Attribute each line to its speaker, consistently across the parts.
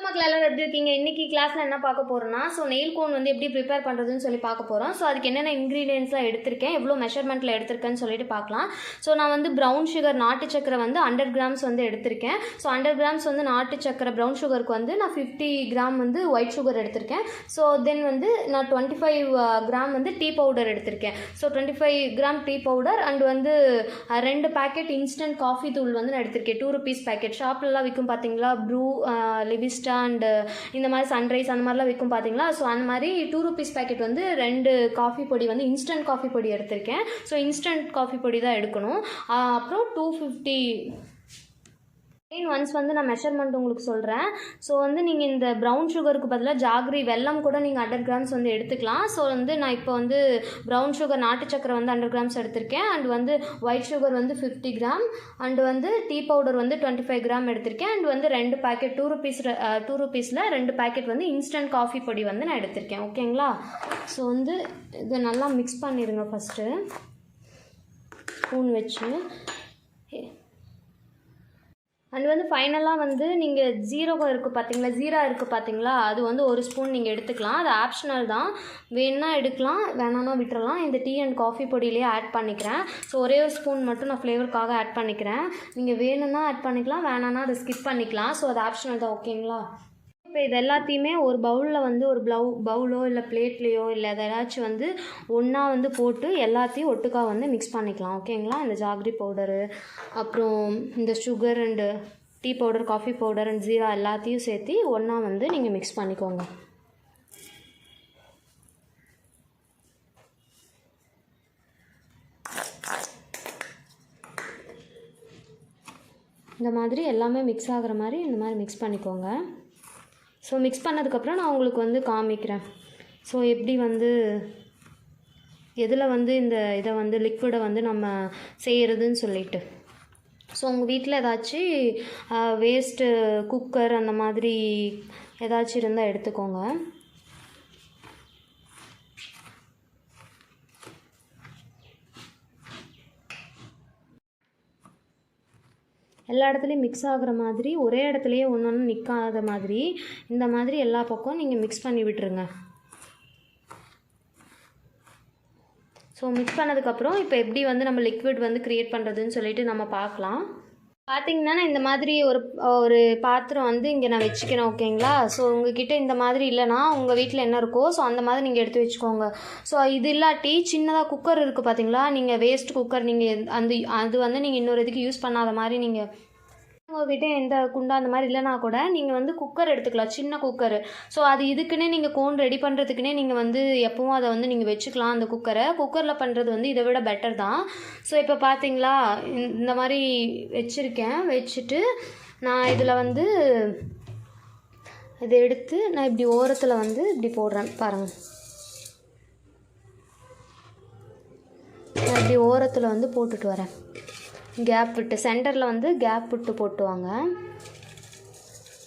Speaker 1: மக்கள் எல்லாரும் எப்படி இருக்கீங்க? இன்னைக்கு கிளாஸ்ல என்ன பார்க்க போறோம்னா, நெயில் கோன் வந்து எப்படி ப்ரிப்பேர் பண்றதுன்னு சொல்லி பார்க்க போறோம். அதுக்கு என்னென்ன இன்கிரீடியன்ட்ஸ்லாம் எடுத்திருக்கேன், எவ்வளோ மெஷர்மெண்ட்ல எடுத்திருக்கேன்னு சொல்லிட்டு பார்க்கலாம். நான் வந்து ப்ரௌன் சுகர் நாட்டு சக்கரை வந்து 100 கிராம்ஸ் வந்து எடுத்திருக்கேன். 100 கிராம்ஸ் வந்து நாட்டு சக்கரை ப்ரௌன் சுகருக்கு வந்து நான் 50 கிராம் வந்து ஒயிட் சுகர் எடுத்திருக்கேன். தென் வந்து நான் 25 கிராம் வந்து டீ பவுடர் எடுத்திருக்கேன். 25 கிராம் டீ பவுடர் அண்ட் வந்து 2 பேக்கெட் இன்ஸ்டன்ட் காஃபி தூள் வந்து நான் எடுத்திருக்கேன். 2 rupees பேக்கெட் ஷாப்லலாம் விற்கும் பார்த்தீங்களா, ப்ரூ லிவிஸ்டா அண்ட் இந்த மாதிரி சன்ரைஸ் அந்த மாதிரிலாம் விற்கும் பார்த்தீங்களா. அந்த மாதிரி 2 rupees பேக்கெட் வந்து 2 காஃபி பொடி வந்து இன்ஸ்டன்ட் காஃபி பொடி எடுத்திருக்கேன். இன்ஸ்டன்ட் காஃபி பொடி தான் எடுக்கணும். அப்புறம் 250 ஒன்ஸ் வந்து நான் மெஷர்மெண்ட் உங்களுக்கு சொல்கிறேன். வந்து நீங்கள் இந்த ப்ரௌன் சுகருக்கு பதிலாக ஜாகரி வெல்லம் கூட நீங்கள் 100 கிராம்ஸ் வந்து எடுத்துக்கலாம். வந்து நான் இப்போ வந்து ப்ரௌன் சுகர் நாட்டு சக்கரை வந்து 100 கிராம்ஸ் எடுத்திருக்கேன். அண்ட் வந்து ஒயிட் சுகர் வந்து 50 கிராம் அண்ட் வந்து டீ பவுடர் வந்து 25 கிராம் எடுத்திருக்கேன். அண்ட் வந்து 2 பேக்கெட் 2 rupeesல 2 பேக்கெட் வந்து இன்ஸ்டன்ட் காஃபி பொடி வந்து நான் எடுத்திருக்கேன். ஓகேங்களா? வந்து இதை நல்லா மிக்ஸ் பண்ணிடுங்க ஃபஸ்ட்டு ஸ்பூன் வச்சு. அண்ட் வந்து ஃபைனலாக வந்து நீங்கள் ஜீரகம் இருக்குது பார்த்தீங்களா, அது வந்து 1 ஸ்பூன் நீங்கள் எடுத்துக்கலாம். அது ஆப்ஷனல் தான், வேணுன்னா எடுக்கலாம், வேணான்னா விட்டுறலாம். இந்த டீ அண்ட் காஃபி பொடியிலேயே ஆட் பண்ணிக்கிறேன். ஒரே ஒரு ஸ்பூன் மட்டும் நான் ஃப்ளேவருக்காக ஆட் பண்ணிக்கிறேன். நீங்கள் வேணும்னா ஆட் பண்ணிக்கலாம், வேணான்னா அதை ஸ்கிப் பண்ணிக்கலாம். அது ஆப்ஷனல் தான். ஓகேங்களா? இப்போ இது எல்லாத்தையுமே ஒரு பவுலில் வந்து ஒரு பவுலோ இல்லை பிளேட்லேயோ இல்லை எதாச்சும் வந்து ஒன்றா வந்து போட்டு எல்லாத்தையும் ஒட்டுக்கா வந்து மிக்ஸ் பண்ணிக்கலாம். ஓகேங்களா? இந்த ஜாகரி பவுடரு, அப்புறம் இந்த sugar and tea powder, coffee powder and jeera எல்லாத்தையும் சேர்த்து ஒன்றா வந்து நீங்கள் மிக்ஸ் பண்ணிக்கோங்க. இந்த மாதிரி எல்லாமே மிக்ஸ் ஆகிற மாதிரி இந்த மாதிரி மிக்ஸ் பண்ணிக்கோங்க. மிக்ஸ் பண்ணதுக்கப்புறம் நான் உங்களுக்கு வந்து காமிக்கிறேன். எப்படி வந்து எதில் வந்து இதை வந்து லிக்விடை வந்து நம்ம செய்கிறதுன்னு சொல்லிட்டு. உங்கள் வீட்டில் ஏதாச்சும் வேஸ்ட்டு குக்கர் அந்த மாதிரி ஏதாச்சும் இருந்தால் எடுத்துக்கோங்க. எல்லா இடத்துலையும் மிக்ஸ் ஆகிற மாதிரி, ஒரே இடத்துலையே ஒன்று நிற்காத மாதிரி இந்த மாதிரி எல்லா பக்கம் நீங்கள் மிக்ஸ் பண்ணி விட்டுருங்க. மிக்ஸ் பண்ணதுக்கப்புறம் இப்போ எப்படி வந்து நம்ம லிக்விட் வந்து க்ரியேட் பண்ணுறதுன்னு சொல்லிட்டு நம்ம பார்க்கலாம். பார்த்திங்கன்னா நான் இந்த மாதிரி ஒரு பாத்திரம் வந்து இங்கே நான் வச்சுக்கிறேன். ஓகேங்களா? உங்ககிட்ட இந்த மாதிரி இல்லைனா உங்கள் வீட்டில் என்ன இருக்கோ அந்த மாதிரி நீங்கள் எடுத்து வச்சுக்கோங்க. இது இல்லாட்டி சின்னதாக குக்கர் இருக்குது பார்த்தீங்களா, நீங்கள் வேஸ்ட் குக்கர் நீங்கள் அது வந்து நீங்கள் இன்னொரு இதுக்கு யூஸ் பண்ணாத மாதிரி நீங்கள் உங்கள்கிட்ட எந்த குண்டா அந்த மாதிரி இல்லைனா கூட நீங்கள் வந்து குக்கர் எடுத்துக்கலாம், சின்ன குக்கரு. அது இதுக்குன்னே நீங்கள் கோன் ரெடி பண்ணுறதுக்குன்னே நீங்கள் வந்து எப்பவும் அதை வந்து நீங்கள் வச்சுக்கலாம். அந்த குக்கரில் பண்ணுறது வந்து இதை விட பெட்டர் தான். இப்போ பார்த்தீங்களா, இந்த மாதிரி வச்சுட்டு நான் இதில் வந்து இதை எடுத்து நான் இப்படி ஓரத்தில் வந்து இப்படி போடுறேன் பாருங்கள். நான் இப்படி ஓரத்தில் வந்து போட்டுட்டு வரேன், கேப் விட்டு, சென்டரில் வந்து கேப் விட்டு போட்டுவாங்க.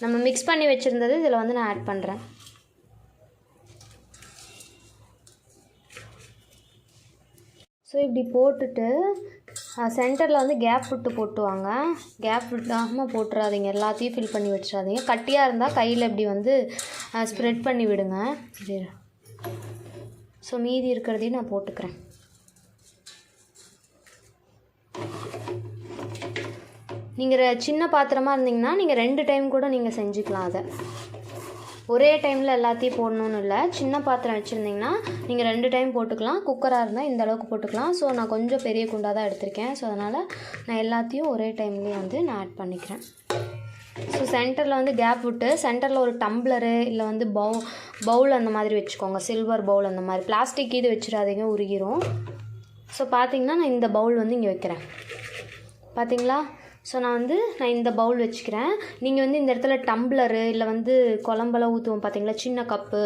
Speaker 1: நம்ம மிக்ஸ் பண்ணி வச்சுருந்தது இதில் வந்து நான் ஆட் பண்ணுறேன். இப்படி போட்டுட்டு சென்டரில் வந்து கேப் விட்டு போட்டுவாங்க. கேப் விட்டாமல் போட்டுறாதீங்க, எல்லாத்தையும் ஃபில் பண்ணி வச்சிடாதீங்க. கட்டியாக இருந்தால் கையில் இப்படி வந்து ஸ்ப்ரெட் பண்ணி விடுங்க. மீதி இருக்கிறதையும் நான் போட்டுக்கிறேன். நீங்கள் சின்ன பாத்திரமாக இருந்தீங்கன்னா நீங்கள் 2 டைம் கூட நீங்கள் செஞ்சுக்கலாம். அதை ஒரே டைமில் எல்லாத்தையும் போடணுன்னு இல்லை. சின்ன பாத்திரம் வச்சுருந்திங்கன்னா நீங்கள் 2 டைம் போட்டுக்கலாம். குக்கராக இருந்தால் இந்த அளவுக்கு போட்டுக்கலாம். நான் கொஞ்சம் பெரிய குண்டாக தான் எடுத்திருக்கேன். அதனால் நான் எல்லாத்தையும் ஒரே டைம்லேயே வந்து நான் ஆட் பண்ணிக்கிறேன். சென்டரில் வந்து கேப் விட்டு சென்டரில் ஒரு டம்ளரு இல்லை வந்து பவுல் அந்த மாதிரி வச்சுக்கோங்க. சில்வர் பவுல் அந்த மாதிரி, பிளாஸ்டிக் இது வச்சிடாதீங்க, உருகிரும். பார்த்திங்கன்னா நான் இந்த பவுல் வந்து இங்கே வைக்கிறேன். பார்த்திங்களா? நான் இந்த பவுல் வச்சுக்கிறேன். நீங்கள் வந்து இந்த இடத்துல டம்ளரு இல்லை வந்து குழம்பெல்லாம் ஊற்றுவோம் பார்த்தீங்களா, சின்ன கப்பு.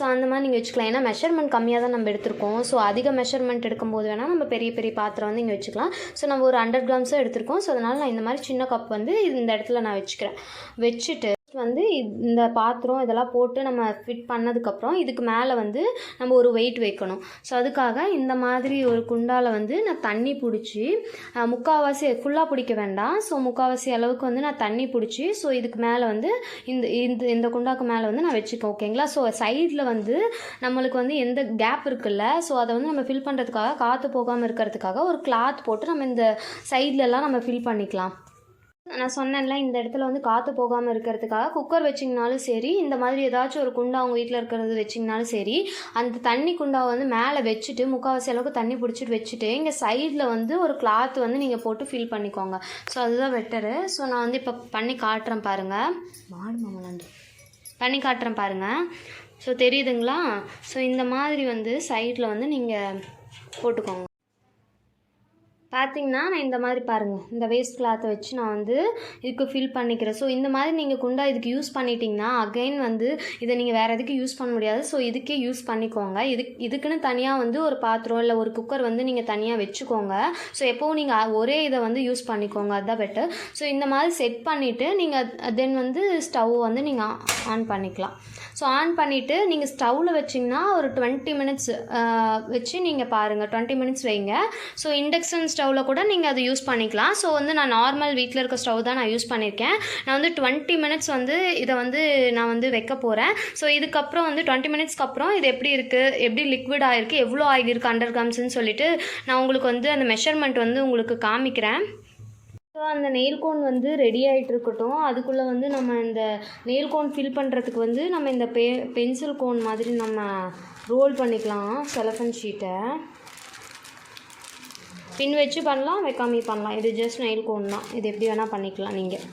Speaker 1: அந்த மாதிரி நீங்கள் வச்சுக்கலாம். ஏன்னா மெஷர்மெண்ட் கம்மியாக தான் நம்ம எடுத்திருக்கோம். அதிக மெஷர்மெண்ட் எடுக்கும்போது வேணால் நம்ம பெரிய பெரிய பாத்திரம் வந்து இங்கே வச்சுக்கலாம். நம்ம ஒரு 100 கிராம்ஸாக எடுத்திருக்கோம். அதனால் நான் இந்த மாதிரி சின்ன கப் வந்து இந்த இடத்துல நான் வச்சுக்கிறேன். வச்சுட்டு வந்து இந்த பாத்திரம் இதெல்லாம் போட்டு நம்ம ஃபிட் பண்ணதுக்கப்புறம் இதுக்கு மேலே வந்து நம்ம ஒரு வெயிட் வைக்கணும். ஸோ அதுக்காக இந்த மாதிரி ஒரு குண்டாவில் வந்து நான் தண்ணி பிடிச்சி முக்கால்வாசி ஃபுல்லாக பிடிக்க வேண்டாம். ஸோ முக்கால்வாசி அளவுக்கு வந்து நான் தண்ணி பிடிச்சி ஸோ இதுக்கு மேலே வந்து இந்த குண்டாக்கு மேலே வந்து நான் வச்சுக்கேன். ஓகேங்களா? ஸோ சைடில் வந்து நம்மளுக்கு வந்து எந்த கேப் இருக்குல்ல, ஸோ அதை வந்து நம்ம ஃபில் பண்ணுறதுக்காக காற்று போகாமல் இருக்கிறதுக்காக ஒரு கிளாத் போட்டு நம்ம இந்த சைட்லலாம் நம்ம ஃபில் பண்ணிக்கலாம். நான் சொன்னேன்ல, இந்த இடத்துல வந்து காற்று போகாமல் இருக்கிறதுக்காக குக்கர் வச்சிங்கனாலும் சரி, இந்த மாதிரி ஏதாச்சும் ஒரு குண்டா அவங்க வீட்டில் இருக்கிறது வச்சிங்கனாலும் சரி, அந்த தண்ணி குண்டாவை வந்து மேலே வச்சுட்டு முக்கால்வாசி அளவுக்கு தண்ணி பிடிச்சிட்டு வச்சுட்டு இங்கே சைடில் வந்து ஒரு கிளாத் வந்து நீங்கள் போட்டு ஃபில் பண்ணிக்கோங்க. ஸோ அதுதான் பெட்டரு. ஸோ நான் வந்து இப்போ பண்ணி காட்டுறேன் பாருங்கள். மாடு மாமலாண்டு பண்ணி காட்டுறேன் பாருங்கள். ஸோ தெரியுதுங்களா? ஸோ இந்த மாதிரி வந்து சைடில் வந்து நீங்கள் போட்டுக்கோங்க. பார்த்திங்கன்னா நான் இந்த மாதிரி பாருங்கள், இந்த வேஸ்ட் கிளாத்தை வச்சு நான் வந்து இதுக்கு ஃபில் பண்ணிக்கிறேன். ஸோ இந்த மாதிரி நீங்கள் குண்டா இதுக்கு யூஸ் பண்ணிட்டீங்கன்னா அகைன் வந்து இதை நீங்கள் வேறு எதுக்கு யூஸ் பண்ண முடியாது. ஸோ இதுக்கே யூஸ் பண்ணிக்கோங்க. இதுக்குன்னு தனியாக வந்து ஒரு பாத்திரம் இல்லை ஒரு குக்கர் வந்து நீங்கள் தனியாக வச்சுக்கோங்க. ஸோ எப்போவும் நீங்கள் ஒரே இதை வந்து யூஸ் பண்ணிக்கோங்க, அதுதான் பெட்டர். ஸோ இந்த மாதிரி செட் பண்ணிவிட்டு நீங்கள் தென் வந்து ஸ்டவ் வந்து நீங்கள் ஆன் பண்ணிக்கலாம். ஸோ ஆன் பண்ணிவிட்டு நீங்கள் ஸ்டவ்வில் வச்சிங்கன்னா ஒரு 20 மினிட்ஸ் வச்சு நீங்கள் பாருங்கள், 20 மினிட்ஸ் வைங்க. ஸோ இண்டக்ஷன் ஸ்டவ்வில் கூட நீங்கள் அதை யூஸ் பண்ணிக்கலாம். ஸோ வந்து நான் நார்மல் வீட்டில் இருக்க ஸ்டவ் தான் நான் யூஸ் பண்ணியிருக்கேன். நான் வந்து 20 மினிட்ஸ் வந்து இதை வந்து நான் வந்து வைக்க போகிறேன். ஸோ இதுக்கப்புறம் வந்து 20 மினிட்ஸ்க்கு அப்புறம் இது எப்படி இருக்குது, எப்படி லிக்விட் ஆகிருக்கு, எவ்வளோ ஆகிருக்கு அண்டர் கிராம்ஸ்ன்னு சொல்லிட்டு நான் உங்களுக்கு வந்து அந்த மெஷர்மெண்ட் வந்து உங்களுக்கு காமிக்கிறேன். ஸோ அந்த நெயில் கோன் வந்து ரெடி ஆகிட்டு இருக்கட்டும். அதுக்குள்ளே வந்து நம்ம இந்த நெயில் கோன் ஃபில் பண்ணுறதுக்கு வந்து நம்ம இந்த பென்சில் கோன் மாதிரி நம்ம ரோல் பண்ணிக்கலாம். செலஃபன் ஷீட்டை பின் வச்சு பண்ணலாம், வைக்காமி பண்ணலாம். இது ஜஸ்ட் நெயில் கோன் தான். இது எப்படி வேணால் பண்ணிக்கலாம். நீங்கள்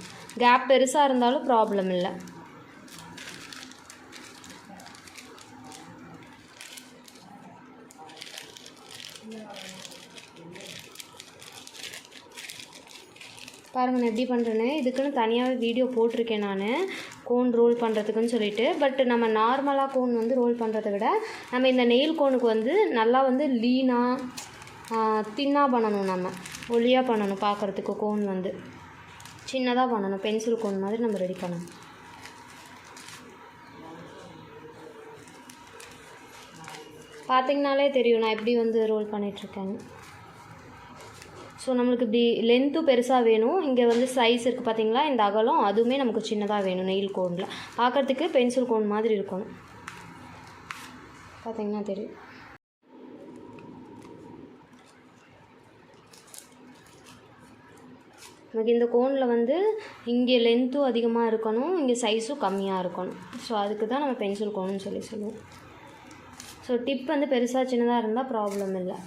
Speaker 1: கேப் பெருசாக இருந்தாலும் ப்ராப்ளம் இல்லை. பாருங்கள் நான் எப்படி பண்ணுறேன்னு. இதுக்குன்னு தனியாகவே வீடியோ போட்டிருக்கேன் நான், கோன் ரோல் பண்ணுறதுக்குன்னு சொல்லிட்டு. பட் நம்ம நார்மலாக கோன் வந்து ரோல் பண்ணுறதை விட நம்ம இந்த நெயில் கோனுக்கு வந்து நல்லா வந்து லீனாக தின்னாக பண்ணணும். நம்ம ஒல்லியாக பண்ணணும். பார்க்குறதுக்கு கோன் வந்து சின்னதாக பண்ணணும். பென்சில் கோன் மாதிரி நம்ம ரெடி பண்ணணும். பார்த்திங்கனாலே தெரியும் நான் எப்படி வந்து ரோல் பண்ணிகிட்ருக்கேன்னு. ஸோ நம்மளுக்கு இப்படி லென்த்தும் பெருசாக வேணும். இங்கே வந்து சைஸ் இருக்குது பார்த்திங்களா, இந்த அகலம் அதுவுமே நமக்கு சின்னதாக வேணும். நெயில் கோனில் பார்க்குறதுக்கு பென்சில் கோன் மாதிரி இருக்கணும். பார்த்திங்கன்னா தெரியும். நமக்கு இந்த கோனில் வந்து இங்கே லென்த்தும் அதிகமாக இருக்கணும், இங்கே சைஸும் கம்மியாக இருக்கணும். ஸோ அதுக்கு தான் நம்ம பென்சில் கோன்னு சொல்லுவோம். ஸோ டிப் வந்து பெருசாக சின்னதாக இருந்தால் ப்ராப்ளம் இல்லை,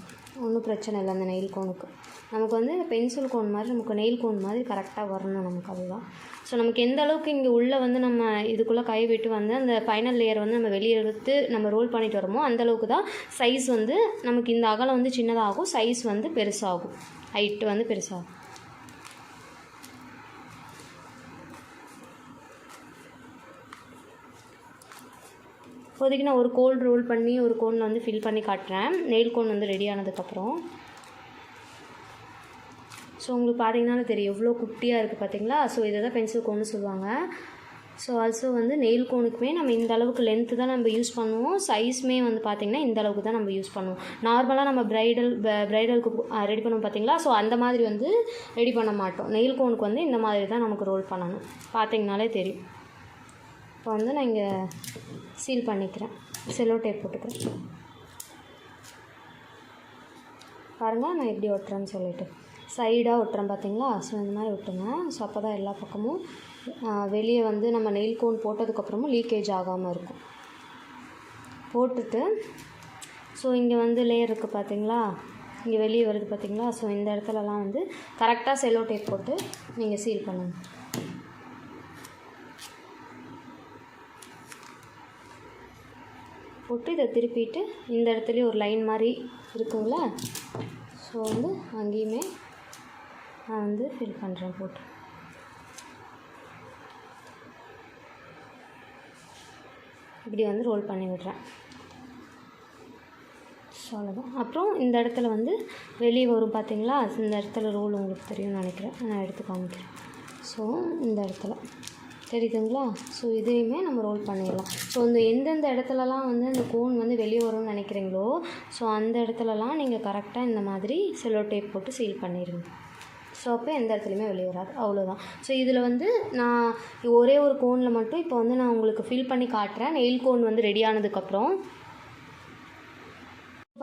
Speaker 1: ஒன்றும் பிரச்சனை இல்லை. அந்த நெயில் கோனுக்கு நமக்கு வந்து பென்சில் கோன் மாதிரி நமக்கு நெயில் கோன் மாதிரி கரெக்டாக வரணும் நமக்கு, அதுதான். ஸோ நமக்கு எந்த அளவுக்கு இங்கே உள்ளே வந்து நம்ம இதுக்குள்ளே கை விட்டு வந்து அந்த ஃபைனல் லேயர் வந்து நம்ம வெளியே எடுத்து நம்ம ரோல் பண்ணிட்டு வரோமோ அந்தளவுக்கு தான் சைஸ் வந்து நமக்கு இந்த அகலம் வந்து சின்னதாகும், சைஸ் வந்து பெருசாகும், ஹைட்டு வந்து பெருசாகும். இப்போதைக்கு நான் ஒரு கோன் ரோல் பண்ணி ஒரு கோனில் வந்து ஃபில் பண்ணி காட்டுறேன். நெயில் கோன் வந்து ரெடி ஆனதுக்கப்புறம். ஸோ உங்களுக்கு பார்த்தீங்கன்னாலும் தெரியும் எவ்வளோ குட்டியாக இருக்குது பார்த்தீங்களா. ஸோ இதை தான் பென்சில் கோன்னு சொல்லுவாங்க. ஸோ ஆல்சோ வந்து நெயில் கோனுக்குமே நம்ம இந்த அளவுக்கு லென்த்து தான் நம்ம யூஸ் பண்ணுவோம். சைஸுமே வந்து பார்த்திங்கன்னா இந்த அளவுக்கு தான் நம்ம யூஸ் பண்ணுவோம். நார்மலாக நம்ம ப்ரைடலுக்கு ரெடி பண்ணுவோம் பார்த்தீங்களா. ஸோ அந்த மாதிரி வந்து ரெடி பண்ண மாட்டோம். நெயில் கோனுக்கு வந்து இந்த மாதிரி தான் நமக்கு ரோல் பண்ணணும். பார்த்திங்கனாலே தெரியும். இப்போ வந்து நான் இங்கே சீல் பண்ணிக்கிறேன், செல்லோ டேப் போட்டுக்கிறேன். பாருங்கள் நான் எப்படி ஒட்டுறேன்னு சொல்லிவிட்டு சைடாக ஒட்டுறேன் பார்த்தீங்களா. ஸோ இந்த மாதிரி ஒட்டுங்க. ஸோ அப்போ தான் எல்லா பக்கமும் வெளியே வந்து நம்ம நெயில் கோன் போட்டதுக்கப்புறமும் லீக்கேஜ் ஆகாமல் இருக்கும். போட்டுட்டு ஸோ இங்கே வந்து லேயர் இருக்குது பார்த்தீங்களா, இங்கே வெளியே வருது பார்த்தீங்களா. ஸோ இந்த இடத்துலலாம் வந்து கரெக்டாக செல்லோ டேப் போட்டு நீங்கள் சீல் பண்ணுங்கள். போட்டு இதை திருப்பிட்டு இந்த இடத்துலையும் ஒரு லைன் மாதிரி இருக்குங்களா. ஸோ வந்து அங்கேயுமே நான் வந்து ஃபில் பண்ணுறேன் போட்டு. இப்படி வந்து ரோல் பண்ணி விடுறேன். ஸோ அவ்வளோதான். அப்புறம் இந்த இடத்துல வந்து வெளியே வரும் பார்த்தீங்களா, இந்த இடத்துல ரோல் உங்களுக்கு தெரியும்னு நினைக்கிறேன், நான் எடுத்து காமிக்கிறேன். ஸோ இந்த இடத்துல தெரியுதுங்களா? ஸோ இதையுமே நம்ம ரோல் பண்ணிடலாம். ஸோ இந்த எந்தெந்த இடத்துலலாம் வந்து அந்த கோன் வந்து வெளியே வரும்னு நினைக்கிறீங்களோ ஸோ அந்த இடத்துலலாம் நீங்கள் கரெக்டாக இந்த மாதிரி செல்லோ டேப் போட்டு சீல் பண்ணிடுங்க. ஸோ அப்போ எந்த இடத்துலையுமே வெளியே வராது. அவ்வளோதான். ஸோ இதில் வந்து நான் ஒரே ஒரு கோனில் மட்டும் இப்போ வந்து நான் உங்களுக்கு ஃபில் பண்ணி காட்டுறேன். நெயில் கோன் வந்து ரெடி ஆனதுக்கப்புறம்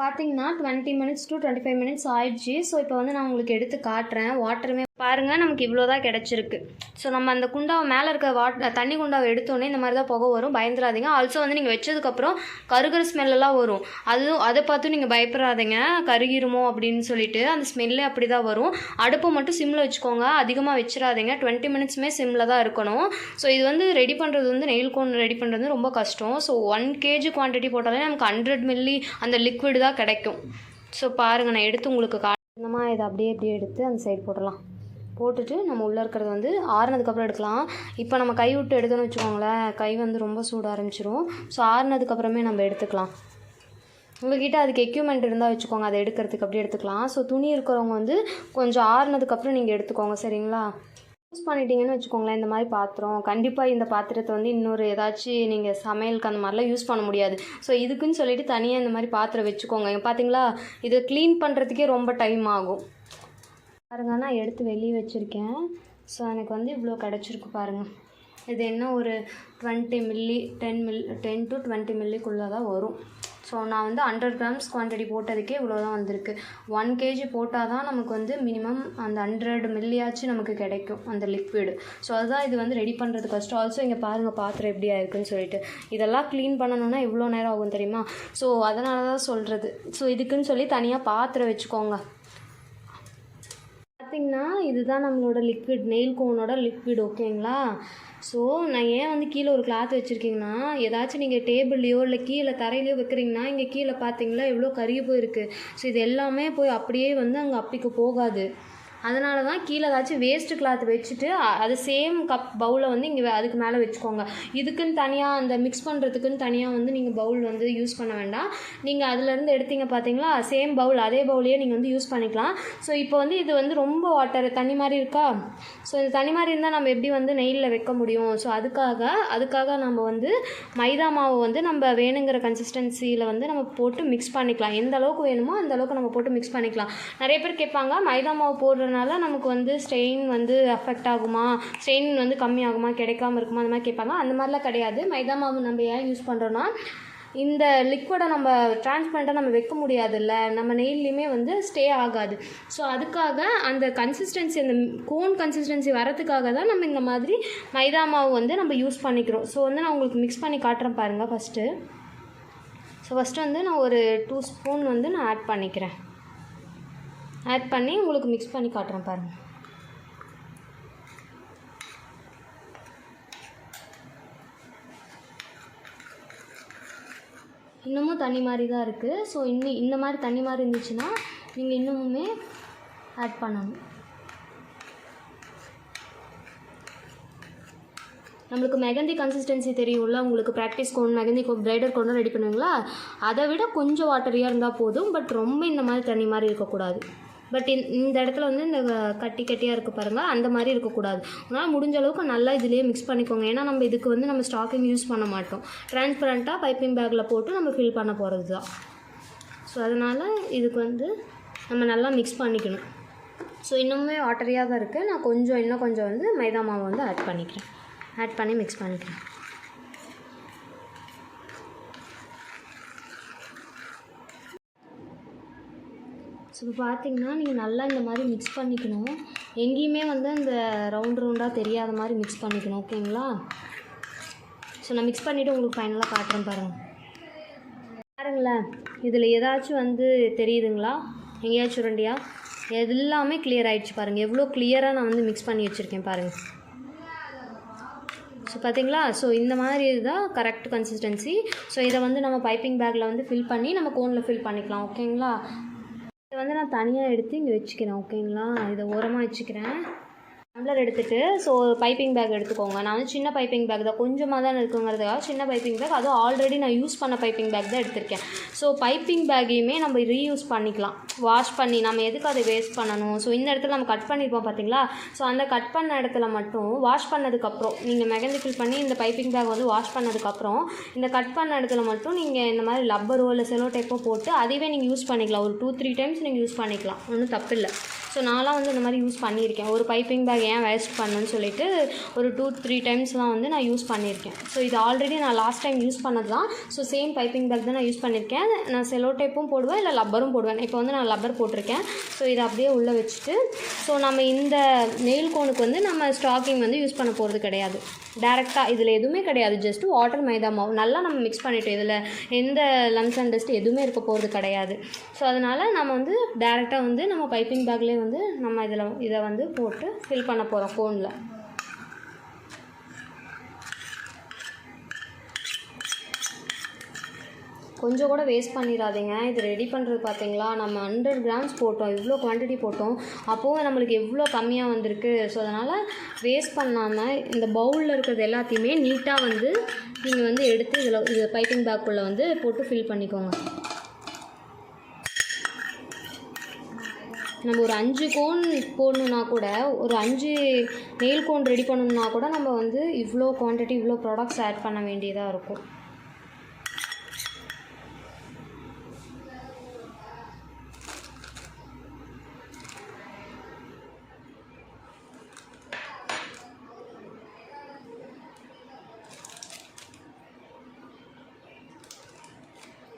Speaker 1: பார்த்தீங்கன்னா 20 minutes to 25 minutes ஆயிடுச்சு. ஸோ இப்போ வந்து நான் உங்களுக்கு எடுத்து காட்டுறேன். வாட்டருமே பாருங்கள் நமக்கு இவ்வளோ தான் கிடச்சிருக்கு. ஸோ நம்ம அந்த குண்டாவை மேலே இருக்க தண்ணி குண்டாவை எடுத்தோன்னே இந்த மாதிரி தான் புகை வரும், பயந்துடாதீங்க. ஆல்சோ வந்து நீங்கள் வச்சதுக்கப்புறம் கருகிற ஸ்மெல்லாம் வரும். அதை பார்த்து நீங்கள் பயப்படாதீங்க கருகிருமோ அப்படின்னு சொல்லிட்டு. அந்த ஸ்மெல்லே அப்படி தான் வரும். அடுப்பை மட்டும் சிம்மில் வச்சுக்கோங்க, அதிகமாக வச்சிடாதீங்க. 20 minutesமே சிம்மில் தான் இருக்கணும். ஸோ இது வந்து ரெடி பண்ணுறது வந்து நெயில் கோன் ரெடி பண்ணுறது ரொம்ப கஷ்டம். ஸோ 1 kg குவான்டிட்டி போட்டாலே நமக்கு 100 ml அந்த லிக்விட் தான் கிடைக்கும். ஸோ பாருங்கள் நான் எடுத்து உங்களுக்கு காரணமா இதை அப்படியே எடுத்து அந்த சைடு போட்டுட்டு நம்ம உள்ளே இருக்கிறது வந்து ஆறுனதுக்கப்புறம் எடுக்கலாம். இப்போ நம்ம கை விட்டு எடுத்தோன்னு வச்சுக்கோங்களேன், கை வந்து ரொம்ப சூட ஆரம்பிச்சிரும். ஸோ ஆறுனதுக்கப்புறமே நம்ம எடுத்துக்கலாம். உங்கள்கிட்ட அதுக்கு எக்யூப்மெண்ட் இருந்தால் வச்சுக்கோங்க, அதை எடுக்கிறதுக்கு அப்படியே எடுத்துக்கலாம். ஸோ துணி இருக்கிறவங்க வந்து கொஞ்சம் ஆறுனதுக்கப்புறம் நீங்கள் எடுத்துக்கோங்க, சரிங்களா? யூஸ் பண்ணிட்டீங்கன்னு வச்சுக்கோங்களேன் இந்த மாதிரி பாத்திரம், கண்டிப்பாக இந்த பாத்திரத்தை வந்து இன்னொரு ஏதாச்சும் நீங்கள் சமையலுக்கு அந்த மாதிரிலாம் யூஸ் பண்ண முடியாது. ஸோ இதுக்குன்னு சொல்லிட்டு தனியாக இந்த மாதிரி பாத்திரம் வச்சுக்கோங்க. பார்த்தீங்களா, இதை க்ளீன் பண்ணுறதுக்கே ரொம்ப டைம் ஆகும். பாருங்க நான் எடுத்து வெளியே வச்சுருக்கேன். ஸோ எனக்கு வந்து இவ்வளோ கிடச்சிருக்கு பாருங்கள். இது என்ன ஒரு 20 ml 10 to 20 ml தான் வரும். ஸோ நான் வந்து 100 grams குவான்டிட்டி போட்டதுக்கே இவ்வளோ தான் வந்திருக்கு. 1 kg போட்டால் தான் நமக்கு வந்து மினிமம் அந்த 100 ml நமக்கு கிடைக்கும் அந்த லிக்விடு. ஸோ அதுதான் இது வந்து ரெடி பண்ணுறது கஷ்டம். ஆல்சோ இங்கே பாருங்கள் பாத்திரம் எப்படி ஆயிருக்குன்னு சொல்லிட்டு. இதெல்லாம் க்ளீன் பண்ணணுன்னா இவ்வளோ நேரம் ஆகும் தெரியுமா? ஸோ அதனால தான் சொல்கிறது. ஸோ இதுக்குன்னு சொல்லி தனியாக பாத்திரம் வச்சுக்கோங்க. பார்த்திங்கன்னா இதுதான் நம்மளோட லிக்விட், நெயில் கோனோட லிக்விட், ஓகேங்களா? ஸோ நான் ஏன் வந்து கீழே ஒரு கிளாத் வச்சுருக்கீங்கன்னா, ஏதாச்சும் நீங்கள் டேபிள்லையோ இல்லை கீழே தரையிலையோ வைக்கிறீங்கன்னா இங்கே கீழே பார்த்தீங்களா எவ்வளோ கருகி போயிருக்கு. ஸோ இது எல்லாமே போய் அப்படியே வந்து அங்கே அப்பிக்கு போகாது. அதனால தான் கீழே ஏதாச்சும் வேஸ்ட்டு கிளாத் வச்சுட்டு அது சேம் பவுலை வந்து இங்கே அதுக்கு மேலே வச்சுக்கோங்க. இதுக்குன்னு தனியாக அந்த மிக்ஸ் பண்ணுறதுக்குன்னு தனியாக வந்து நீங்கள் பவுல் வந்து யூஸ் பண்ண வேண்டாம். நீங்கள் அதுலேருந்து எடுத்தீங்க பார்த்தீங்களா, சேம் பவுல் அதே பவுலையே நீங்கள் வந்து யூஸ் பண்ணிக்கலாம். ஸோ இப்போ வந்து இது வந்து ரொம்ப வாட்டர் தண்ணி மாதிரி இருக்கா. ஸோ இது தண்ணி மாதிரி இருந்தால் நம்ம எப்படி வந்து நெயிலில் வைக்க முடியும். ஸோ அதுக்காக நம்ம வந்து மைதா மாவு வந்து நம்ம வேணுங்கிற கன்சிஸ்டன்சியில் வந்து நம்ம போட்டு மிக்ஸ் பண்ணிக்கலாம். எந்த அளவுக்கு வேணுமோ அந்த அளவுக்கு நம்ம போட்டு மிக்ஸ் பண்ணிக்கலாம். நிறைய பேர் கேட்பாங்க மைதா மாவு போடுறதுனால நமக்கு வந்து ஸ்ட்ரெயின் வந்து அஃபெக்ட் ஆகுமா, ஸ்ட்ரெயின் வந்து கம்மியாகுமா, கிடைக்காம இருக்குமா, அந்த மாதிரி கேட்பாங்க. அந்த மாதிரிலாம் கிடையாது. மைதா மாவு நம்ம ஏன் யூஸ் பண்ணுறோன்னா, இந்த லிக்விடை நம்ம டிரான்ஸ்பரண்ட்டாக நம்ம வைக்க முடியாதுல்ல, நம்ம நெயில்லையுமே வந்து ஸ்டே ஆகாது. ஸோ அதுக்காக அந்த கன்சிஸ்டன்சி அந்த கோன் கன்சிஸ்டன்சி வரதுக்காக தான் நம்ம இந்த மாதிரி மைதா மாவு வந்து நம்ம யூஸ் பண்ணிக்கிறோம். ஸோ வந்து நான் உங்களுக்கு மிக்ஸ் பண்ணி காட்டுறேன் பாருங்கள். ஃபஸ்ட்டு வந்து நான் ஒரு 2 ஸ்பூன் வந்து நான் ஆட் பண்ணிக்கிறேன். ஆட் பண்ணி உங்களுக்கு மிக்ஸ் பண்ணி காட்டுறேன் பாருங்கள். இன்னமும் தண்ணி மாதிரி தான் இருக்குது. ஸோ இந்த மாதிரி தண்ணி மாதிரி இருந்துச்சுன்னா நீங்கள் இன்னமுமே ஆட் பண்ணணும். நம்மளுக்கு மெகந்தி கன்சிஸ்டன்சி தெரியும்ல, உங்களுக்கு practice cone mehndi bridal cone ready பண்ணுவீங்களா, அதை விட கொஞ்சம் வாட்டரியாக இருந்தால் போதும். பட் ரொம்ப இந்த மாதிரி தண்ணி மாதிரி இருக்கக்கூடாது. பட் இந்த இடத்துல வந்து இந்த கட்டியாக இருக்குது பாருங்கள், அந்த மாதிரி இருக்கக்கூடாது. அதனால் முடிஞ்ச அளவுக்கு நல்லா இதிலேயே மிக்ஸ் பண்ணிக்கோங்க. ஏன்னா நம்ம இதுக்கு வந்து நம்ம ஸ்டாக்கிங் யூஸ் பண்ண மாட்டோம். டிரான்ஸ்பரண்ட்டாக பைப்பிங் பேக்கில் போட்டு நம்ம ஃபில் பண்ண போகிறது தான். ஸோ அதனால் இதுக்கு வந்து நம்ம நல்லா மிக்ஸ் பண்ணிக்கணும். ஸோ இன்னுமே வாட்டரியாக தான் இருக்குது. நான் இன்னும் கொஞ்சம் வந்து மைதா மாவு வந்து ஆட் பண்ணி மிக்ஸ் பண்ணிக்கிறேன். ஸோ இப்போ பார்த்தீங்கன்னா நீங்கள் நல்லா இந்த மாதிரி மிக்ஸ் பண்ணிக்கணும். எங்கேயுமே வந்து அந்த ரவுண்டாக தெரியாத மாதிரி மிக்ஸ் பண்ணிக்கணும், ஓகேங்களா? ஸோ நான் மிக்ஸ் பண்ணிவிட்டு உங்களுக்கு ஃபைனலாக காட்டுறேன் பாருங்களேன். இதில் ஏதாச்சும் வந்து தெரியுதுங்களா, எங்கேயாச்சும் உருண்டையா? எல்லாமே கிளியர் ஆகிடுச்சு பாருங்கள். எவ்வளோ கிளியராக நான் வந்து மிக்ஸ் பண்ணி வச்சுருக்கேன் பாருங்கள். ஸோ பார்த்தீங்களா, ஸோ இந்த மாதிரி இதுதான் கரெக்ட் கன்சிஸ்டன்சி. ஸோ இதை வந்து நம்ம பைப்பிங் பேக்கில் வந்து ஃபில் பண்ணி நம்ம கோனில் ஃபில் பண்ணிக்கலாம், ஓகேங்களா? இதை வந்து நான் தனியாக எடுத்து இங்கே வச்சுக்கிறேன், ஓகேங்களா? இதை ஓரமாக வச்சுக்கிறேன். டம்ளர் எடுத்துகிட்டு ஸோ பைப்பிங் பேக் எடுத்துக்கோங்க. நான் வந்து சின்ன பைப்பிங் பேக் தான், கொஞ்சமாக தான் இருக்குங்கிறதுக்காக சின்ன பைப்பிங் பேக், அதுவும் ஆல்ரெடி நான் யூஸ் பண்ண பைப்பிங் பேக் தான் எடுத்திருக்கேன். ஸோ பைப்பிங் பேக்கையுமே நம்ம ரீயூஸ் பண்ணிக்கலாம், வாஷ் பண்ணி. நம்ம எதுக்கு அதை வேஸ்ட் பண்ணணும்? ஸோ இந்த இடத்துல நம்ம கட் பண்ணியிருப்போம் பார்த்தீங்களா, ஸோ அந்த கட் பண்ண இடத்துல மட்டும் வாஷ் பண்ணதுக்கப்புறம் நீங்கள் மெகந்தி ஃபில் பண்ணி இந்த பைப்பிங் பேக் வந்து வாஷ் பண்ணதுக்கப்புறம் இந்த கட் பண்ண இடத்துல மட்டும் நீங்கள் இந்த மாதிரி லப்பரோ இல்லை செலோ டேப்போ போட்டு அதுவே நீங்கள் யூஸ் பண்ணிக்கலாம். ஒரு 2-3 டைம்ஸ் நீங்கள் யூஸ் பண்ணிக்கலாம், ஒன்றும் தப்பு இல்லை. ஸோ நான்லாம் வந்து இந்த மாதிரி யூஸ் பண்ணியிருக்கேன். ஒரு பைப்பிங் பேக் ஏன் வேஸ்ட் பண்ணணும்னு சொல்லிட்டு ஒரு 2-3 டைம்ஸ்லாம் வந்து நான் யூஸ் பண்ணியிருக்கேன். ஸோ இது ஆல்ரெடி நான் லாஸ்ட் டைம் யூஸ் பண்ணது தான். ஸோ சேம் பைப்பிங் பேக் தான் நான் யூஸ் பண்ணியிருக்கேன். நான் செலோ டேப்பும் போடுவேன், இல்லை லப்பரும் போடுவேன். இப்போ வந்து நான் லப்பர் போட்டிருக்கேன். ஸோ இதை அப்படியே உள்ளே வச்சுட்டு, ஸோ நம்ம இந்த நெயில் கோனுக்கு வந்து நம்ம ஸ்டாக்கிங் வந்து யூஸ் பண்ண போகிறது கிடையாது. டேரெக்டாக இதில் எதுவுமே கிடையாது, ஜஸ்ட் வாட்டர் மைதா மாவு நல்லா நம்ம மிக்ஸ் பண்ணிவிட்டு இதில் எந்த லம்ஸ் அண்ட் டஸ்ட் எதுவுமே இருக்க போகிறது கிடையாது. ஸோ அதனால் நம்ம வந்து டேரெக்டாக வந்து நம்ம பைப்பிங் பேக்லேயே வந்து நம்ம இதை வந்து போட்டு ஃபில் பண்ண போகிறோம் கோனில். கொஞ்சம் கூட வேஸ்ட் பண்ணிடாதீங்க. இது ரெடி பண்ணுறது பார்த்தீங்களா, நம்ம 100 கிராம்ஸ் போட்டோம், இவ்வளோ குவான்டிட்டி போட்டோம், அப்போவும் நம்மளுக்கு எவ்வளோ கம்மியாக வந்திருக்கு. ஸோ அதனால் வேஸ்ட் பண்ணாமல் இந்த பவுலில் இருக்கிறது எல்லாத்தையுமே நீட்டாக வந்து நீங்கள் வந்து எடுத்து இது பைப்பிங் பேக்குள்ளே வந்து போட்டு ஃபில் பண்ணிக்கோங்க. நம்ம ஒரு 5 கோன் போடணுன்னா கூட, ஒரு 5 நெயில் கோன் ரெடி பண்ணணுன்னா கூட நம்ம வந்து இவ்வளோ குவான்டிட்டி இவ்வளோ ப்ராடக்ட்ஸ் ஆட் பண்ண வேண்டியதாக இருக்கும்.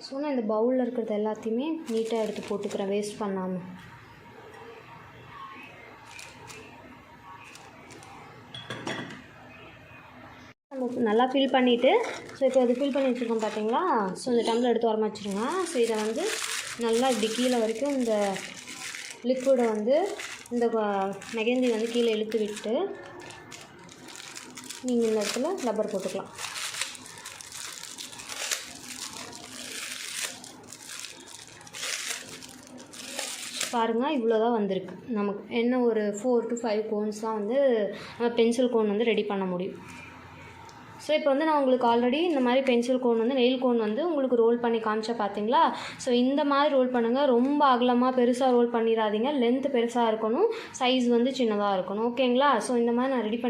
Speaker 1: ஸோ நான் இந்த பவுலில் இருக்கிறது எல்லாத்தையுமே நீட்டாக எடுத்து போட்டுக்கிறேன், வேஸ்ட் பண்ணாமல். நம்ம நல்லா ஃபில் பண்ணிவிட்டு, ஸோ இப்போ அது ஃபில் பண்ணி வச்சுருக்கோம் பார்த்தீங்களா, ஸோ இந்த டம்ளர் எடுத்து வரமா வச்சுருங்க. ஸோ இதை வந்து நல்லா இப்படி கீழே வரைக்கும் இந்த லிக்விடை வந்து இந்த மெகந்தி வந்து கீழே இழுத்து விட்டு நீங்கள் இந்த இடத்துல ரப்பர் போட்டுக்கலாம். பாருங்கள், இவ்வளோ தான் வந்திருக்கு. நமக்கு என்ன ஒரு 4 to 5 கோன்ஸ் தான் வந்து நம்ம பென்சில் கோன் வந்து ரெடி பண்ண முடியும். ஸோ இப்போ வந்து நான் உங்களுக்கு ஆல்ரெடி இந்த மாதிரி பென்சில் கோன் வந்து நெயில் கோன் வந்து உங்களுக்கு ரோல் பண்ணி காமிச்சா பார்த்தீங்களா. ஸோ இந்த மாதிரி ரோல் பண்ணுங்கள், ரொம்ப அகலமாக பெருசாக ரோல் பண்ணிடாதீங்க, லென்த்து பெருசாக இருக்கணும், சைஸ் வந்து சின்னதாக இருக்கணும், ஓகேங்களா. ஸோ இந்த மாதிரி நான் ரெடி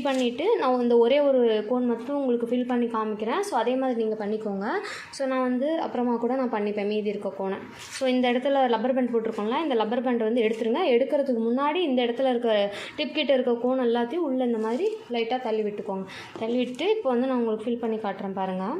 Speaker 1: பண்ணிவிட்டு நான் இந்த ஒரே ஒரு கோன் மட்டும் உங்களுக்கு ஃபில் பண்ணி காமிக்கிறேன். ஸோ அதே மாதிரி நீங்கள் பண்ணிக்கோங்க. ஸோ நான் வந்து அப்புறமா கூட நான் பண்ணிப்பேன் மீதி இருக்க கோனை. ஸோ இந்த இடத்துல லப்பர் பேண்ட் போட்டிருக்கோம்ல, இந்த லப்பர் பேண்ட் வந்து எடுத்துருங்க. எடுக்கிறதுக்கு முன்னாடி இந்த இடத்துல இருக்க டிப் கிட்ட இருக்க கோன் எல்லாத்தையும் உள்ளே இந்த மாதிரி லைட்டாக தள்ளி விட்டுக்கோங்க. தள்ளிவிட்டு இப்போ வந்து நான் உங்களுக்கு ஃபில் பண்ணி காட்டுறேன் பாருங்கள்.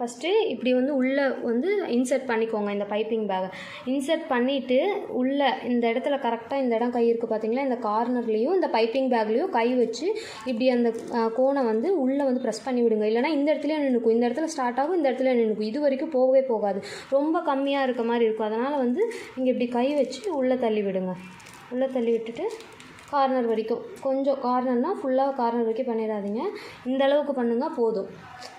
Speaker 1: ஃபஸ்ட்டு இப்படி வந்து உள்ளே வந்து இன்சர்ட் பண்ணிக்கோங்க. இந்த பைப்பிங் பேக்கை இன்சர்ட் பண்ணிவிட்டு உள்ளே இந்த இடத்துல கரெக்டாக இந்த இடம் கை இருக்குது பார்த்தீங்களா, இந்த கார்னர்லேயும் இந்த பைப்பிங் பேக்லேயும் கை வச்சு இப்படி அந்த கோனை வந்து உள்ளே வந்து ப்ரெஸ் பண்ணி விடுங்க. இல்லைனா இந்த இடத்துலையும் நின்றுக்கும், இந்த இடத்துல ஸ்டார்ட் ஆகும், இந்த இடத்துல நின்றுக்கும், இது வரைக்கும் போகவே போகாது, ரொம்ப கம்மியாக இருக்க மாதிரி இருக்கும். அதனால் வந்து நீங்கள் இப்படி கை வச்சு உள்ளே தள்ளி விடுங்க. உள்ளே தள்ளி விட்டுட்டு கார்னர் வரைக்கும், கொஞ்சம் கார்னர்னால் ஃபுல்லாக கார்னர் வரைக்கும் பண்ணிடாதீங்க, இந்த அளவுக்கு பண்ணுங்கள் போதும்.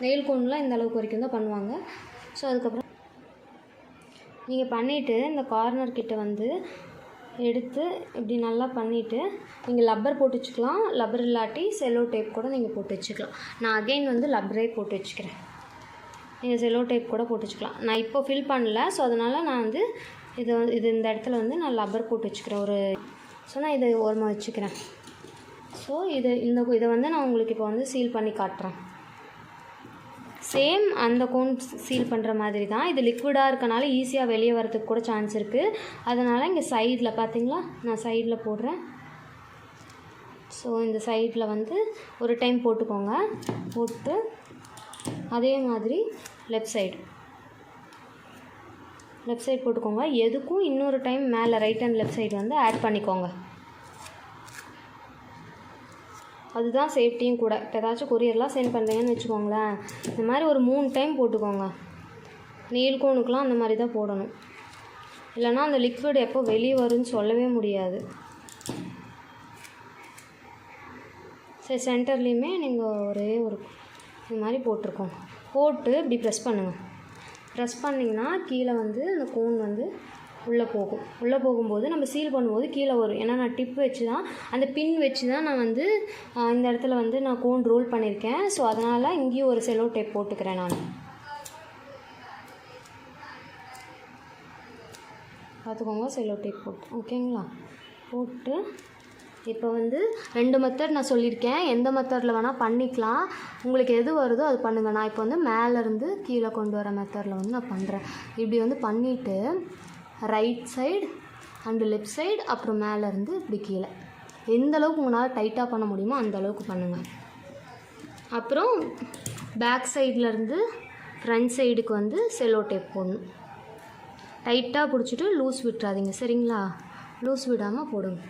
Speaker 1: நெயில் கோன்லாம் இந்த அளவுக்கு வரைக்கும் தான் பண்ணுவாங்க. ஸோ அதுக்கப்புறம் நீங்கள் பண்ணிவிட்டு இந்த கார்னர் கிட்ட வந்து எடுத்து இப்படி நல்லா பண்ணிவிட்டு நீங்கள் லப்பர் போட்டு வச்சுக்கலாம், லப்பர் இல்லாட்டி செல்லோ டேப் கூட நீங்கள் போட்டு வச்சுக்கலாம். நான் அகெயின் வந்து லப்பரே போட்டு வச்சுக்கிறேன், நீங்கள் செல்லோ டேப் கூட போட்டு வச்சுக்கலாம். நான் இப்போ ஃபில் பண்ணல, ஸோ அதனால் நான் வந்து இது இந்த இடத்துல வந்து நான் லப்பர் போட்டு வச்சுக்கிறேன் ஒரு. ஸோ நான் இதை ஓரமாக வச்சுக்கிறேன். ஸோ இதை வந்து நான் உங்களுக்கு இப்போ வந்து சீல் பண்ணி காட்டுறேன். சேம் அந்த கோன் சீல் பண்ணுற மாதிரி தான். இது லிக்விடாக இருக்கனால ஈஸியாக வெளியே வரதுக்கு கூட சான்ஸ் இருக்குது. அதனால் இங்கே சைடில் பார்த்தீங்களா, நான் சைடில் போடுறேன். ஸோ இந்த சைடில் வந்து ஒரு டைம் போட்டுக்கோங்க. போட்டு அதே மாதிரி லெஃப்ட் சைடு போட்டுக்கோங்க. எதுக்கும் இன்னொரு டைம் மேலே ரைட் அண்ட் லெஃப்ட் சைடு வந்து ஆட் பண்ணிக்கோங்க. அதுதான் சேஃப்டியும் கூட. இப்போ ஏதாச்சும் கொரியர்லாம் சென்ட் பண்ணுறீங்கன்னு வச்சுக்கோங்களேன், இந்த மாதிரி ஒரு 3 டைம் போட்டுக்கோங்க. நெயில் கோனுக்கெலாம் அந்த மாதிரி தான் போடணும், இல்லைனா அந்த லிக்விட் எப்போ வெளியே வரும்னு சொல்லவே முடியாது. சென்டர்லேயுமே நீங்கள் ஒரே ஒரு இது மாதிரி போட்டிருக்கோங்க. போட்டு இப்படி ப்ரெஸ் பண்ணுங்கள். ப்ரெஸ் பண்ணிங்கன்னா கீழே வந்து அந்த கோன் வந்து உள்ளே போகும். உள்ளே போகும்போது நம்ம சீல் பண்ணும்போது கீழே வரும். ஏன்னா நான் டிப் வச்சு தான், அந்த பின் வச்சு தான் நான் வந்து இந்த இடத்துல வந்து நான் கோன் ரோல் பண்ணியிருக்கேன். ஸோ அதனால் இங்கேயும் ஒரு செலோ டேப் போட்டுக்கிறேன் நான். பார்த்துக்கோங்க, செலோ டேப் போட்டு ஓகேங்களா. போட்டு இப்போ வந்து 2 மெத்தட் நான் சொல்லியிருக்கேன். எந்த மெத்தடில் வேணால் பண்ணிக்கலாம், உங்களுக்கு எது வருதோ அது பண்ணுங்கள். நான் இப்போ வந்து மேலேருந்து கீழே கொண்டு வர மெத்தடில் வந்து நான் பண்ணுறேன். இப்படி வந்து பண்ணிவிட்டு right side and left side, அப்புறம் மேலேருந்து இப்படி கீழே, எந்த அளவுக்கு உங்களால் டைட்டாக பண்ண முடியுமோ அந்த அளவுக்கு பண்ணுங்கள். அப்புறம் பேக் சைட்லேருந்து ஃப்ரண்ட் சைடுக்கு வந்து செலோ டேப் போடணும். டைட்டாக பிடிச்சிட்டு லூஸ் விட்டுறாதீங்க சரிங்களா, லூஸ் விடாமல் போடுங்க.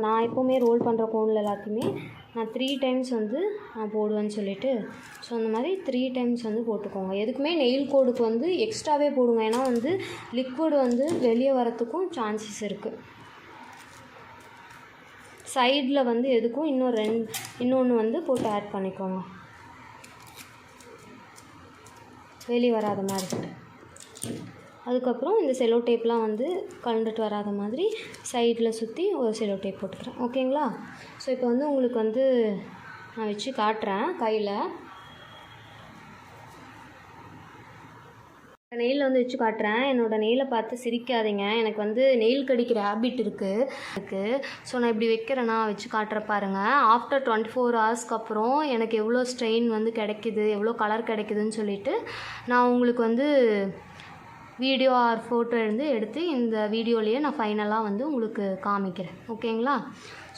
Speaker 1: நான் எப்போவுமே ரோல் பண்ணுற கோனில் எல்லாத்தையுமே நான் 3 டைம்ஸ் வந்து நான் போடுவேன்னு சொல்லிவிட்டு, ஸோ அந்த மாதிரி 3 டைம்ஸ் வந்து போட்டுக்கோங்க. எதுக்குமே நெயில் கோடுக்கு வந்து எக்ஸ்ட்ராவே போடுங்க, ஏன்னா வந்து லிக்விட் வந்து வெளியே வரத்துக்கும் சான்சஸ் இருக்குது. சைடில் வந்து எதுக்கும் இன்னொன்று வந்து போட்டு ஆட் பண்ணிக்கோங்க, வெளியே வராத மாதிரி. அதுக்கப்புறம் இந்த செலோ டேப்லாம் வந்து கலந்துட்டு வராத மாதிரி சைடில் சுற்றி ஒரு செலோ டேப் போட்டுக்கிறேன் ஓகேங்களா. ஸோ இப்போ வந்து உங்களுக்கு வந்து நான் வச்சு காட்டுறேன் கையில். நெயிலில் வந்து வச்சு காட்டுறேன். என்னோடய நெயிலை பார்த்து சிரிக்காதீங்க, எனக்கு வந்து நெயில் கடிக்கிற ஹேபிட் இருக்குது. ஸோ நான் இப்படி வைக்கிறேன்னா வச்சு காட்டுற பாருங்கள். ஆஃப்டர் 24 ஹவர்ஸ்க்கு அப்புறம் எனக்கு எவ்வளோ ஸ்ட்ரெயின் வந்து கிடைக்கிது, எவ்வளோ கலர் கிடைக்குதுன்னு சொல்லிவிட்டு நான் உங்களுக்கு வந்து வீடியோ ஆர் ஃபோட்டோ எடுத்து இந்த வீடியோலேயே நான் ஃபைனலாக வந்து உங்களுக்கு காமிக்கிறேன் ஓகேங்களா.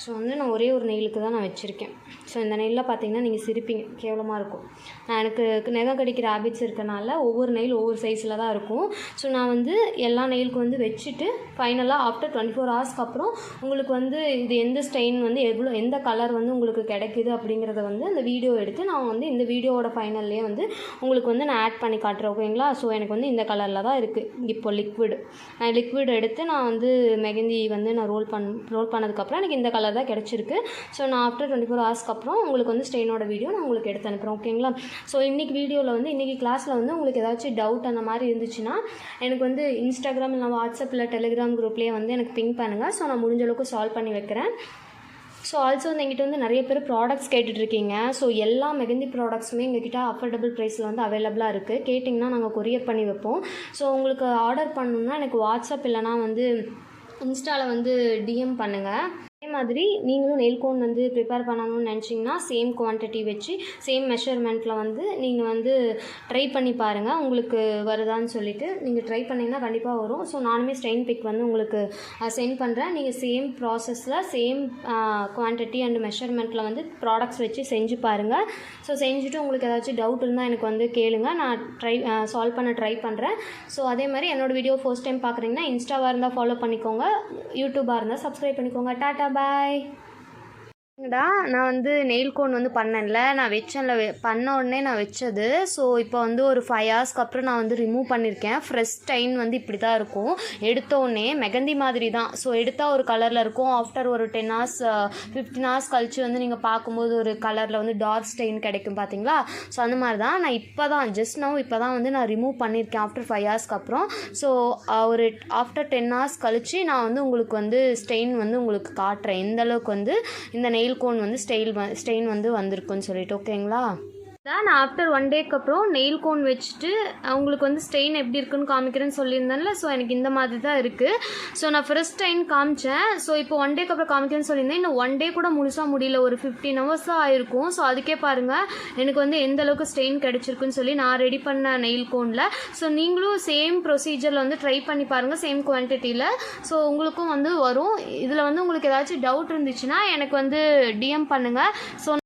Speaker 1: ஸோ வந்து நான் ஒரே ஒரு நெயிலுக்கு தான் நான் வச்சுருக்கேன். ஸோ இந்த நெயிலில் பார்த்தீங்கன்னா நீங்கள் சிரிப்பீங்க, கேவலமாக இருக்கும். நான் எனக்கு நகம் கடிக்கிற ஹேபிட்ஸ் இருக்கனால ஒவ்வொரு நெயில் ஒவ்வொரு சைஸில் தான் இருக்கும். ஸோ நான் வந்து எல்லா நெயிலுக்கும் வந்து வச்சுட்டு ஃபைனலாக ஆஃப்டர் 24 ஹவர்ஸ்க்கு அப்புறம் உங்களுக்கு வந்து இது எந்த ஸ்டெயின் வந்து எந்த கலர் வந்து உங்களுக்கு கிடைக்குது அப்படிங்கிறத வந்து அந்த வீடியோ எடுத்து நான் வந்து இந்த வீடியோவோட ஃபைனல்லே வந்து உங்களுக்கு வந்து நான் ஆட் பண்ணி காட்டுறேன் ஓகேங்களா. ஸோ எனக்கு வந்து இந்த கலரில் தான் இருக்குது இப்போ லிக்விட் எடுத்து நான் வந்து மெஹந்தி வந்து நான் ரோல் பண்ணதுக்கப்புறம் எனக்கு இந்த கலர் தான் கிடச்சிருக்கு. ஸோ நான் ஆஃப்டர் 24 ஹவர்ஸ்க்கு அப்புறம் உங்களுக்கு வந்து ஸ்டெயினோட வீடியோ நான் உங்களுக்கு எடுத்து அனுப்புகிறேன் ஓகேங்களா. ஸோ இன்றைக்கி வீடியோவில் வந்து இன்றைக்கி கிளாஸில் வந்து உங்களுக்கு ஏதாச்சும் டவுட் அந்த மாதிரி இருந்துச்சுன்னா எனக்கு வந்து இன்ஸ்டாகிராம் இல்லை வாட்ஸ்அப் இல்லை டெலிகிராம் குரூப்லேயே வந்து எனக்கு பிங் பண்ணுங்கள். ஸோ நான் முடிஞ்ச அளவுக்கு சால்வ் பண்ணி வைக்கிறேன். ஸோ ஆல்சோ வந்து எங்கிட்ட வந்து நிறைய பேர் ப்ராடக்ட்ஸ் கேட்டுட்ருக்கீங்க. ஸோ எல்லா மெஹந்தி ப்ராடக்ட்ஸுமே எங்ககிட்ட அஃபோர்டபுள் ப்ரைஸில் வந்து அவைலபிளாக இருக்குது. கேட்டிங்கன்னா நாங்கள் கொரியர் பண்ணி வைப்போம். ஸோ உங்களுக்கு ஆர்டர் பண்ணணுன்னா எனக்கு வாட்ஸ்அப் இல்லைனா வந்து இன்ஸ்டாவில் வந்து டிஎம் பண்ணுங்கள். அதே மாதிரி நீங்களும் நெயில் கோன் வந்து ப்ரிப்பேர் பண்ணணும்னு நினச்சிங்கன்னா சேம் குவான்டிட்டி வச்சு சேம் மெஷர்மெண்ட்டில் வந்து நீங்கள் வந்து ட்ரை பண்ணி பாருங்கள், உங்களுக்கு வருதான்னு சொல்லிவிட்டு. நீங்கள் ட்ரை பண்ணிங்கன்னா கண்டிப்பாக வரும். ஸோ நானுமே ஸ்டெயின் பிக் வந்து உங்களுக்கு சென்ட் பண்ணுறேன். நீங்கள் சேம் ப்ராசஸில் சேம் குவான்டிட்டி அண்ட் மெஷர்மெண்ட்டில் வந்து ப்ராடக்ட்ஸ் வச்சு செஞ்சு பாருங்கள். ஸோ செஞ்சுட்டு உங்களுக்கு ஏதாச்சும் டவுட் இருந்தால் எனக்கு வந்து கேளுங்க, நான் சால்வ் பண்ண ட்ரை பண்ணுறேன். ஸோ அதே மாதிரி என்னோடய வீடியோ ஃபர்ஸ்ட் டைம் பார்க்குறீங்கன்னா இன்ஸ்டாவாக இருந்தால் ஃபாலோ பண்ணிக்கோங்க, யூடியூபாக இருந்தால் சப்ஸ்கிரைப் பண்ணிக்கோங்க. டாட்டா பாய். நான் வந்து நெயில் கோன் வந்து பண்ணேன்ல, நான் வச்சேன்ல, பண்ண உடனே நான் வச்சது. ஸோ இப்போ வந்து ஒரு 5 ஹவர்ஸ்க்கு அப்புறம் நான் வந்து ரிமூவ் பண்ணியிருக்கேன். ஃப்ரெஷ் ஸ்டெயின் வந்து இப்படி தான் இருக்கும். எடுத்தோடனே மெஹந்தி மாதிரி தான். ஸோ எடுத்தால் ஒரு கலரில் இருக்கும். ஆஃப்டர் ஒரு 10 ஹவர்ஸ் 15 ஹவர்ஸ் கழிச்சு வந்து நீங்கள் பார்க்கும்போது ஒரு கலரில் வந்து டார்க் ஸ்டெயின் கிடைக்கும் பார்த்தீங்களா. ஸோ அந்த மாதிரி தான் நான் இப்போ தான் வந்து நான் ரிமூவ் பண்ணியிருக்கேன் ஆஃப்டர் 5 ஹவர்ஸ்க்கு அப்புறம். ஸோ ஒரு ஆஃப்டர் 10 ஹவர்ஸ் கழிச்சு நான் வந்து உங்களுக்கு வந்து ஸ்டெயின் வந்து உங்களுக்கு காட்டுறேன், எந்த அளவுக்கு வந்து இந்த நெயில் கோன் வந்து ஸ்டெயின் வந்து வந்திருக்குன்னு சொல்லிட்டு ஓகேங்களா. நான் ஆஃப்டர் 1 டேக்கு அப்புறம் நெயில் கோன் வச்சுட்டு அவங்களுக்கு வந்து ஸ்டெயின் எப்படி இருக்குன்னு காமிக்கிறேன்னு சொல்லியிருந்தேன்ல. ஸோ எனக்கு இந்த மாதிரி தான் இருக்குது. ஸோ நான் ஃபர்ஸ்ட் ஸ்டெயின் காமிச்சேன். ஸோ இப்போ 1 டேக்கு அப்புறம் காமிக்கிறேன்னு சொல்லியிருந்தேன். இன்னும் 1 டே கூட முழுசாக முடியல, ஒரு 15 ஹவர்ஸ் தான் ஆயிருக்கும். ஸோ அதுக்கே பாருங்கள் எனக்கு வந்து எந்த அளவுக்கு ஸ்டெயின் கிடச்சிருக்குன்னு சொல்லி நான் ரெடி பண்ண நெயில் கோனில். ஸோ நீங்களும் சேம் ப்ரொசீஜரில் வந்து ட்ரை பண்ணி பாருங்கள், சேம் குவான்டிட்டியில். ஸோ உங்களுக்கும் வந்து வரும். இதில் வந்து உங்களுக்கு ஏதாச்சும் டவுட் இருந்துச்சுன்னா எனக்கு வந்து டிஎம் பண்ணுங்கள். ஸோ